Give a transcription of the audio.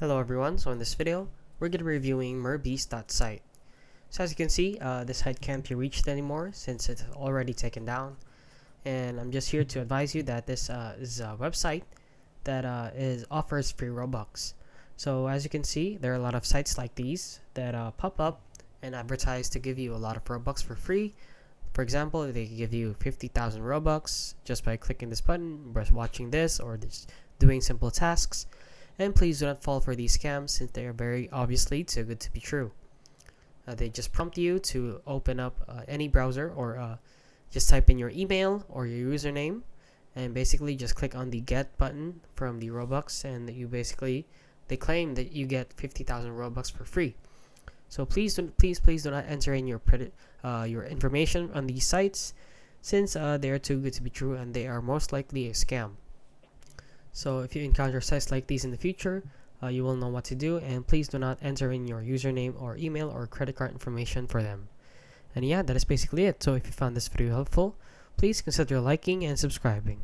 Hello everyone, so in this video, we're going to be reviewing Merbeast.site. So as you can see, this site can't be reached anymore since it's already taken down. And I'm just here to advise you that this is a website that offers free Robux. So as you can see, there are a lot of sites like these that pop up and advertise to give you a lot of Robux for free. For example, they give you 50,000 Robux just by clicking this button, just watching this, or just doing simple tasks. And please do not fall for these scams since they are very obviously too good to be true. They just prompt you to open up any browser or just type in your email or your username and basically just click on the get button from the Robux, and they claim that you get 50,000 Robux for free. So please do not enter in your information on these sites since they are too good to be true and they are most likely a scam. So if you encounter sites like these in the future, you will know what to do, and please do not enter in your username or email or credit card information for them. And yeah, that is basically it. So if you found this video helpful, please consider liking and subscribing.